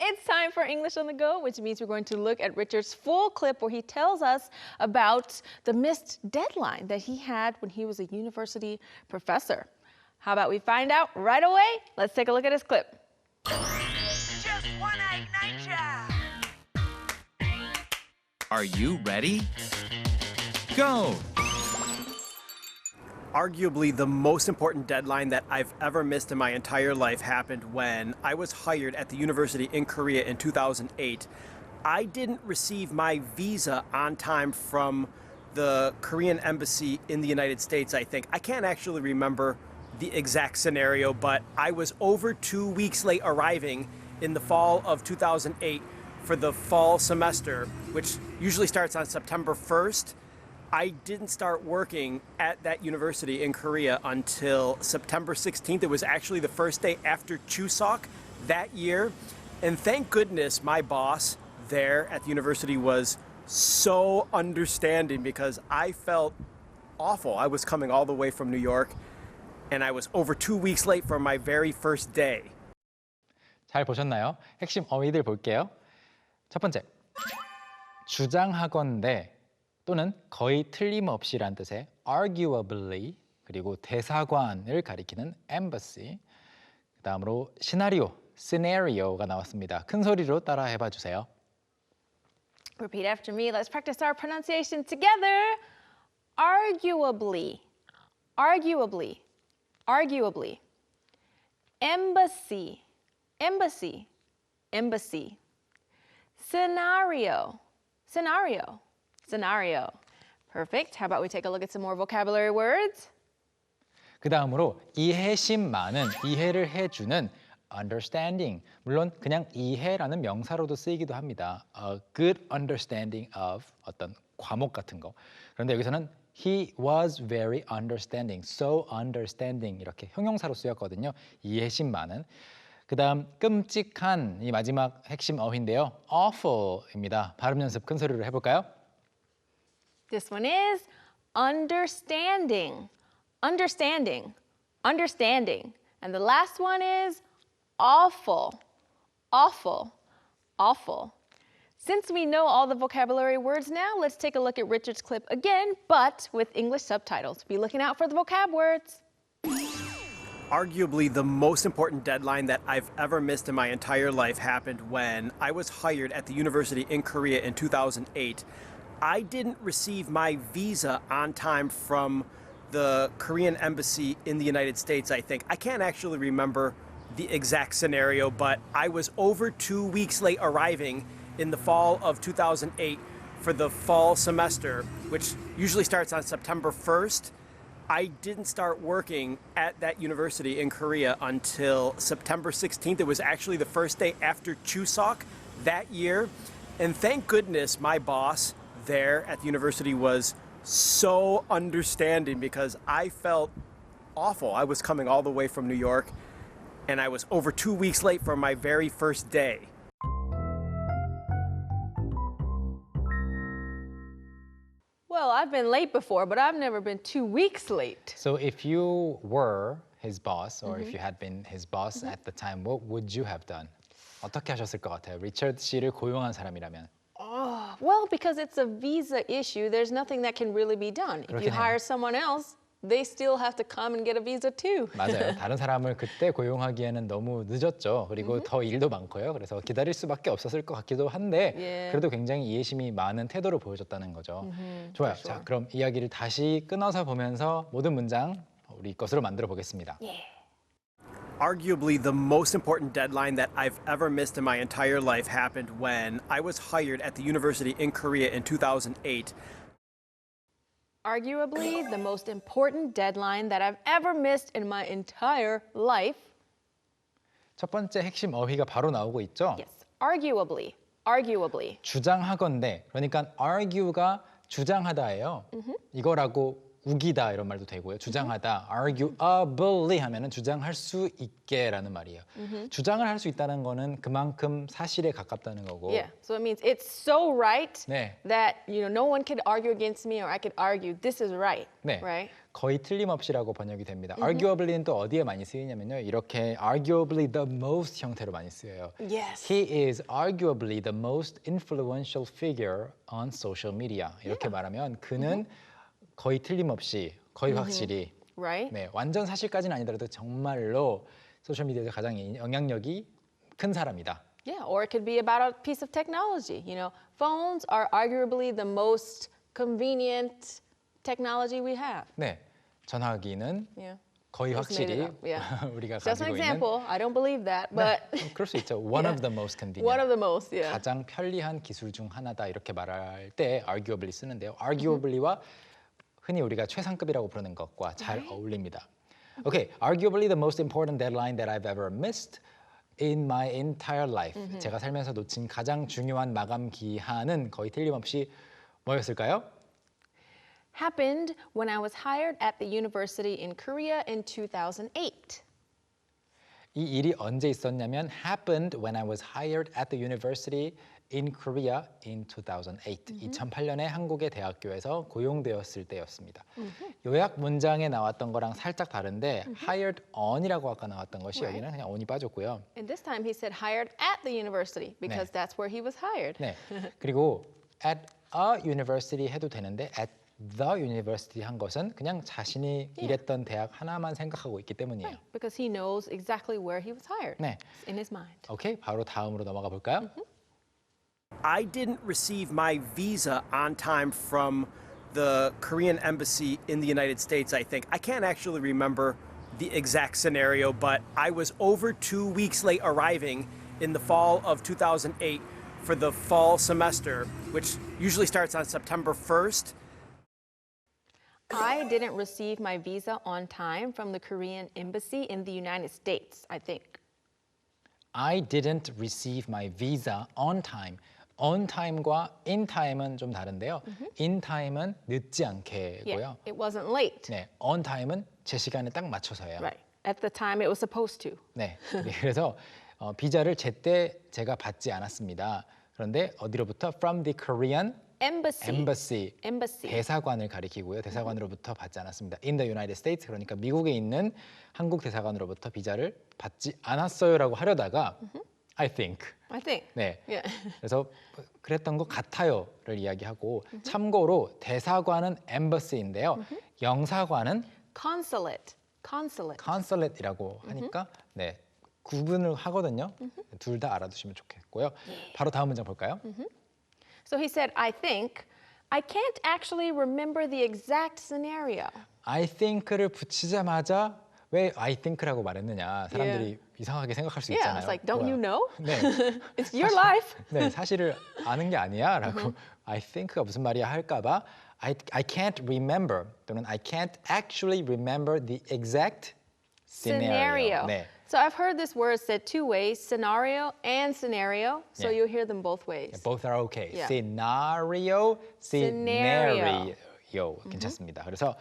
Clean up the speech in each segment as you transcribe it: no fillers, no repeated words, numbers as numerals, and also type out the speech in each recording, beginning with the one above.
It's time for English on the Go, which means we're going to look at Richard's full clip where he tells us about the missed deadline that he had when he was a university professor. How about we find out right away? Let's take a look at his clip. Just wanna ignite ya. Are you ready? Go! Arguably the most important deadline that I've ever missed in my entire life happened when I was hired at the university in Korea in 2008. I didn't receive my visa on time from the Korean embassy in the United States, I think. I can't actually remember the exact scenario, but I was over 2 weeks late arriving in the fall of 2008 for the fall semester, which usually starts on September 1st. I didn't start working at that university in Korea until September 16th. It was actually the first day after Chuseok that year. And thank goodness my boss there at the university was so understanding because I felt awful. I was coming all the way from New York and I was over 2 weeks late for my very first day. 잘 보셨나요? 핵심 어휘들 볼게요. 첫 번째, 주장하건대 또는 거의 틀림없이란 뜻의 arguably, 그리고 대사관을 가리키는 embassy, 그 다음으로 시나리오, scenario가 나왔습니다. 큰 소리로 따라 해봐 주세요. Repeat after me. Let's practice our pronunciation together. Arguably, arguably, arguably. Embassy, embassy, embassy. Scenario, scenario, scenario. Perfect. How about we take a look at some more vocabulary words? 그 다음으로 이해심 많은, 이해를 해주는 understanding. 물론 그냥 이해라는 명사로도 쓰이기도 합니다. A good understanding of 어떤 과목 같은 거. 그런데 여기서는 he was very understanding, so understanding 이렇게 형용사로 쓰였거든요. 이해심 많은. 그 다음 끔찍한 이 마지막 핵심 어휘인데요. awful입니다. 발음 연습 큰 소리로 해볼까요? This one is understanding, understanding, understanding. And the last one is awful, awful, awful. Since we know all the vocabulary words now, let's take a look at Richard's clip again, but with English subtitles. Be looking out for the vocab words. Arguably the most important deadline that I've ever missed in my entire life happened when I was hired at the university in Korea in 2008. I didn't receive my visa on time from the Korean embassy in the United States, I think. I can't actually remember the exact scenario, but I was over 2 weeks late arriving in the fall of 2008 for the fall semester, which usually starts on September 1st. I didn't start working at that university in Korea until September 16th. It was actually the first day after Chuseok that year. And thank goodness my boss there at the university was so understanding because I felt awful. I was coming all the way from New York and I was over 2 weeks late for my very first day. Well, I've been late before, but I've never been 2 weeks late. So if you were his boss, or if you had been his boss at the time, what would you have done? 어떻게 하셨을 것 같아요? 리처드 씨를 고용한 사람이라면. Oh, well, because it's a visa issue, there's nothing that can really be done. If you hire someone else, they still have to come and get a visa too. 맞아요. 다른 사람을 그때 고용하기에는 너무 늦었죠. 그리고 더 일도 많고요. 그래서 기다릴 수밖에 없었을 것 같기도 한데 그래도 굉장히 이해심이 많은 태도를 보여줬다는 거죠. 좋아요. 자, 그럼 이야기를 다시 끊어서 보면서 모든 문장 우리 것으로 만들어 보겠습니다. Arguably the most important deadline that I've ever missed in my entire life happened when I was hired at the university in Korea in 2008. Arguably the most important deadline that I've ever missed in my entire life. 첫 번째 핵심 어휘가 바로 나오고 있죠? Yes, arguably, arguably. 주장하건대, 그러니까 argue가 주장하다예요. 이거라고 우기다 이런 말도 되고요. 주장하다, arguably 하면은 주장할 수 있게라는 말이에요. 주장을 할 수 있다는 거는 그만큼 사실에 가깝다는 거고. Yeah, so it means it's so right 네. that no one can argue against me or I could argue this is right, 네. right? 거의 틀림없이라고 번역이 됩니다. arguably는 또 어디에 많이 쓰이냐면요. 이렇게 arguably the most 형태로 많이 쓰여요. Yes. He is arguably the most influential figure on social media. 이렇게 말하면 그는 거의 틀림없이, 거의 확실히, Right? 네, 완전 사실까지는 아니더라도 정말로 소셜 미디어에서 가장 영향력이 큰 사람이다. Yeah, or it could be about a piece of technology. Phones are arguably the most convenient technology we have. 네, 전화기는 Yeah. 거의 Just made it 확실히 up, yeah. 우리가 Just an 가지고 있는 example. I don't believe that, but 그럴 수 있죠. One of the most convenient. one of the most, yeah. 가장 편리한 기술 중 하나다 이렇게 말할 때 arguably 쓰는데요. arguably와 흔히 우리가 최상급이라고 부르는 것과 잘 어울립니다. Okay, arguably the most important deadline that I've ever missed in my entire life. 제가 살면서 놓친 가장 중요한 마감 기한은 거의 틀림없이 뭐였을까요? Happened when I was hired at the university in Korea in 2008. 이 일이 언제 있었냐면 happened when I was hired at the university in Korea in 2008. 2008년에 한국의 대학교에서 고용되었을 때였습니다. 요약 문장에 나왔던 거랑 살짝 다른데 hired on이라고 아까 나왔던 것이 여기는 그냥 on이 빠졌고요. And this time he said hired at the university because that's where he was hired. 네. 그리고 at a university 해도 되는데 at the university 한 것은 그냥 자신이 일했던 대학 하나만 생각하고 있기 때문이에요. Because he knows exactly where he was hired. 네. It's in his mind. 오케이, 바로 다음으로 넘어가 볼까요? I didn't receive my visa on time from the Korean embassy in the United States, I think. I can't actually remember the exact scenario, but I was over 2 weeks late arriving in the fall of 2008 for the fall semester, which usually starts on September 1st. I didn't receive my visa on time from the Korean embassy in the United States, I think. I didn't receive my visa on time. On time과 in time은 좀 다른데요. in time은 늦지 않게고요. Yeah, it wasn't late. 네, on time은 제 시간에 딱 맞춰서요. Right. At the time it was supposed to. 네, 그래서 비자를 제때 제가 받지 않았습니다. 그런데 어디로부터? From the Korean Embassy. 대사관을 가리키고요. 대사관으로부터 받지 않았습니다. In the United States, 그러니까 미국에 있는 한국 대사관으로부터 비자를 받지 않았어요라고 하려다가 I think. 네. Yeah. 그래서 그랬던 것 같아요를 이야기하고 참고로 대사관은 embassy인데요. 영사관은 consulate이라고 하니까 네. 구분을 하거든요. 둘 다 알아두시면 좋겠고요. 바로 다음 문장 볼까요? So he said, I think. I can't actually remember the exact scenario. I think를 붙이자마자 왜 I think라고 말했느냐 사람들이 이상하게 생각할 수 Yeah, 있잖아요. it's like, don't you know? 네, It's your life. 네, 사실을 아는 게 아니야라고 I think가 무슨 말이야 할까봐 I can't remember 또는 I can't actually remember the exact scenario. 네. So I've heard this word said two ways, scenario and scenario. So Yeah. you'll hear them both ways. Both are okay. Yeah. scenario. 괜찮습니다. 그래서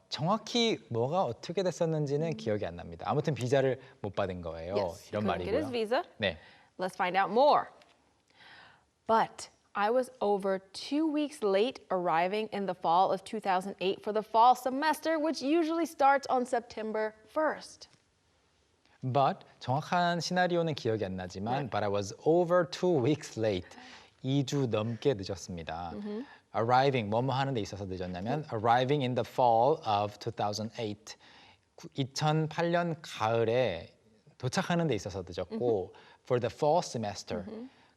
정확히 뭐가 어떻게 됐었는지는 기억이 안 납니다. 아무튼 비자를 못 받은 거예요. Yes, 이런 couldn't get his 말이고요. visa. 네. Let's find out more. But I was over 2 weeks late arriving in the fall of 2008 for the fall semester, which usually starts on September 1st. But 정확한 시나리오는 기억이 안 나지만 But I was over 2 weeks late. 2주 넘게 늦었습니다. Arriving, 뭐뭐 하는 데 있어서 늦었냐면 Arriving in the fall of 2008. 2008년 가을에 도착하는 데 있어서 늦었고 For the fall semester.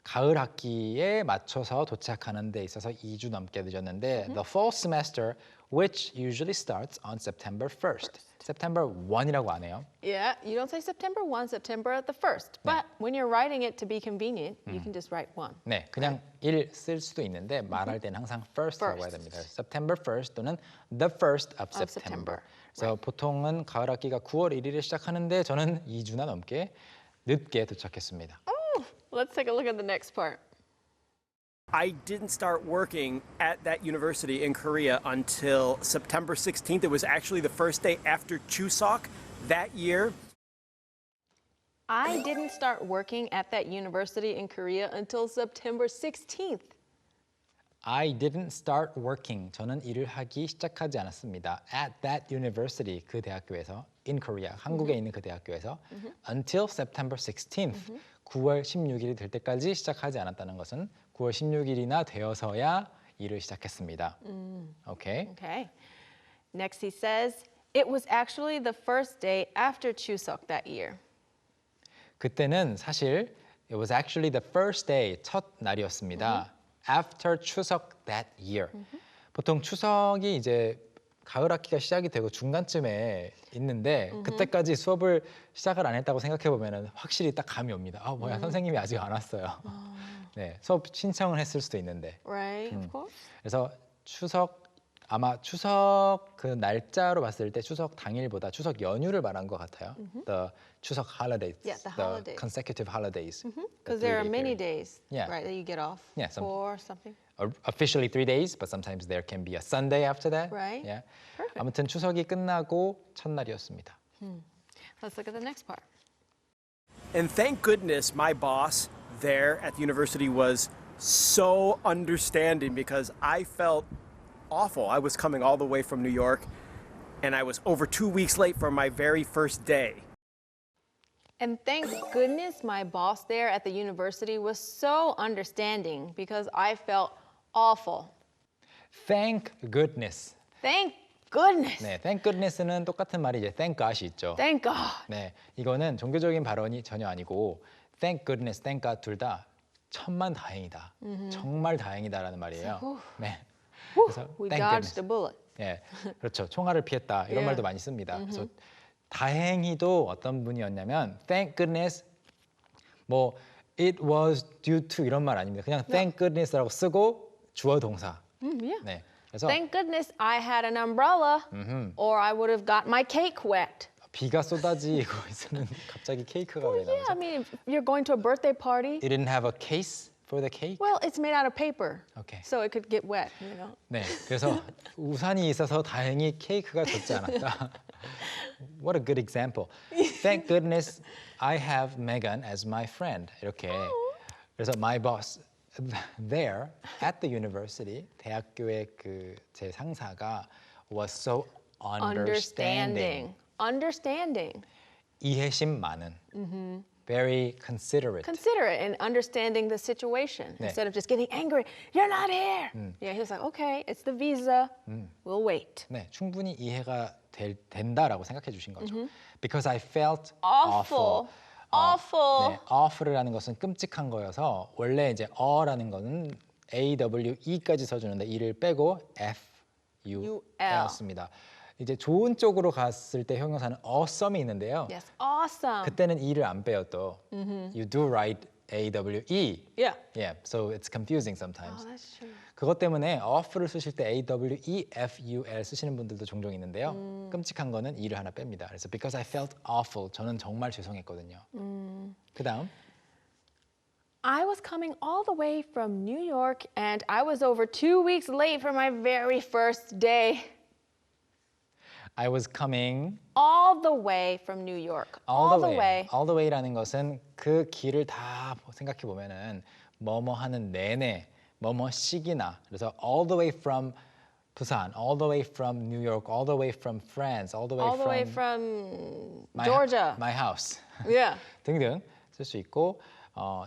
가을 학기에 맞춰서 도착하는 데 있어서 2주 넘게 늦었는데 The fall semester, which usually starts on September 1st. September 1이라고 안 해요. Yeah, you don't say September 1, September the 1st. But when you're writing it to be convenient, you can just write 1. 네, 그냥 1 쓸 수도 있는데 말할 때는 항상 first라고 해야 됩니다. September 1st 또는 the 1st of September. 그래서 보통은 가을 학기가 9월 1일에 시작하는데 저는 2주나 넘게 늦게 도착했습니다. Let's take a look at the next part. I didn't start working at that university in Korea until September 16th. It was actually the first day after Chuseok that year. I didn't start working at that university in Korea until September 16th. I didn't start working. 저는 일을 하기 시작하지 않았습니다. At that university, 그 대학교에서, in Korea, 한국에 있는 그 대학교에서, until September 16th, 9월 16일이 될 때까지 시작하지 않았다는 것은 9월 16일이나 되어서야 일을 시작했습니다. Okay. Okay. Next he says, it was actually the first day after Chuseok that year. 그때는 사실 it was actually the first day, 첫 날이었습니다. After 추석 that year. 보통 추석이 이제 가을 학기가 시작이 되고 중간쯤에 있는데 그때까지 수업을 시작을 안 했다고 생각해 보면은 확실히 딱 감이 옵니다. 아, 뭐야, 선생님이 아직 안 왔어요. 네, 수업 신청을 했을 수도 있는데. Right, of course. 그래서 아마 추석 그 날짜로 봤을 때 추석 당일보다 추석 연휴를 말한 것 같아요. The 추석 holidays, Yeah, the holidays. consecutive holidays. Because there are many days, Yeah. right, that you get off Yeah, for something. Officially 3 days, but sometimes there can be a Sunday after that. Right. Yeah. Perfect. 아무튼 추석이 끝나고 첫날이었습니다. Let's look at the next part. And thank goodness my boss there at the university was so understanding because I felt awful. I was coming all the way from New York and I was over 2 weeks late for my very first day. And thank goodness my boss there at the university was so understanding because I felt awful. Thank goodness. Thank goodness. 네, thank goodness는 똑같은 말이 이제 thank God이 있죠. Thank God. 네, 이거는 종교적인 발언이 전혀 아니고 thank goodness, thank God 둘 다 천만 다행이다. 정말 다행이다라는 말이에요. 네. 그래서 We thank dodged goodness. a bullet. 예, 그렇죠. 총알을 피했다 이런 Yeah. 말도 많이 씁니다. 그래서 다행히도 어떤 분이었냐면 thank goodness 뭐 it was due to 이런 말 아닙니다. 그냥 thank goodness라고 쓰고 주어 동사. Yeah. 네. 그래서 Thank goodness I had an umbrella or I would have got my cake wet. 비가 쏟아지고 있었는데 갑자기 케이크가 왜 Yeah, I 나오죠? mean, if you're going to a birthday party, It didn't have a case for the cake. well, it's made out of paper. Okay. So it could get wet, you know. 네, 그래서 우산이 있어서 다행히 케이크가 젖지 않았다. What a good example. Thank goodness I have Megan as my friend. 이렇게. 그래서 my boss there at the university, 대학교의 그 제 상사가 was so understanding. Understanding. 이해심 많은. Very considerate. Considerate and understanding the situation 네. instead of just getting angry. You're not here. Yeah, he was like, okay, it's the visa. We'll wait. 네, 충분히 이해가 된다라고 생각해 주신 거죠. Because I felt Awful. Awful. 네, awful이라는 것은 끔찍한 거여서 원래 이제 어라는 거는 AWE까지 써주는데 이를 빼고 FUL였습니다. 이제 좋은 쪽으로 갔을 때 형용사는 awesome이 있는데요. Yes, awesome. 그때는 E를 안 빼요 또. You do write AWE. Yeah. Yeah, so it's confusing sometimes. Oh, that's true. 그것 때문에 awful을 쓰실 때 AWEFUL 쓰시는 분들도 종종 있는데요. 끔찍한 거는 E를 하나 뺍니다. 그래서 because I felt awful, 저는 정말 죄송했거든요. 그 다음. I was coming all the way from New York and I was over 2 weeks late for my very first day. I was coming All the way from New York. all the way. way. All the way라는 것은 그 길을 다 생각해 보면은 뭐뭐 하는 내내, 뭐뭐씩이나. 그래서 all the way from 부산, all the way from New York, all the way from France, all the way All the way from from my, Georgia. my house Yeah. 등등 쓸 수 있고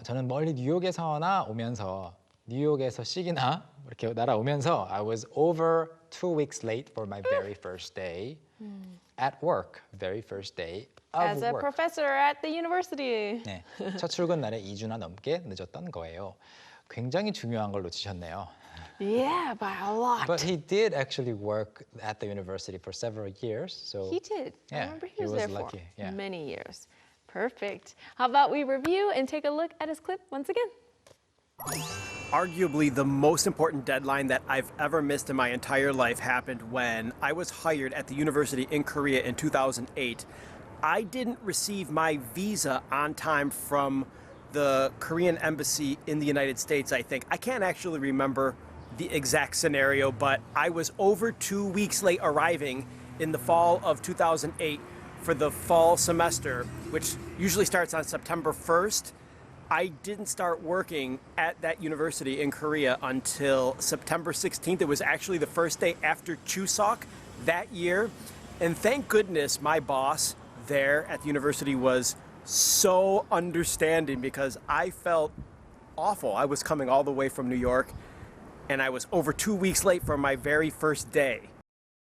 저는 멀리 뉴욕에서나 오면서 뉴욕에서 씩이나 이렇게 날아오면서 I was over 2 weeks late for my very first day at work, very first day of As a work. professor at the university. 네, 첫 출근 날에 2주나 넘게 늦었던 거예요. 굉장히 중요한 걸 놓치셨네요. Yeah, by a lot. But he did actually work at the university for several years. So He did. I Yeah, remember he he was was there lucky, for yeah. many years. Perfect. How about we review and take a look at his clip once again? Arguably, the most important deadline that I've ever missed in my entire life happened when I was hired at the university in Korea in 2008. I didn't receive my visa on time from the Korean embassy in the United States, I think. I can't actually remember the exact scenario, but I was over 2 weeks late arriving in the fall of 2008 for the fall semester, which usually starts on September 1st. I didn't start working at that university in Korea until September 16th. It was actually the first day after Chuseok that year. And thank goodness my boss there at the university was so understanding, because I felt awful. I was coming all the way from New York and I was over 2 weeks late for my very first day.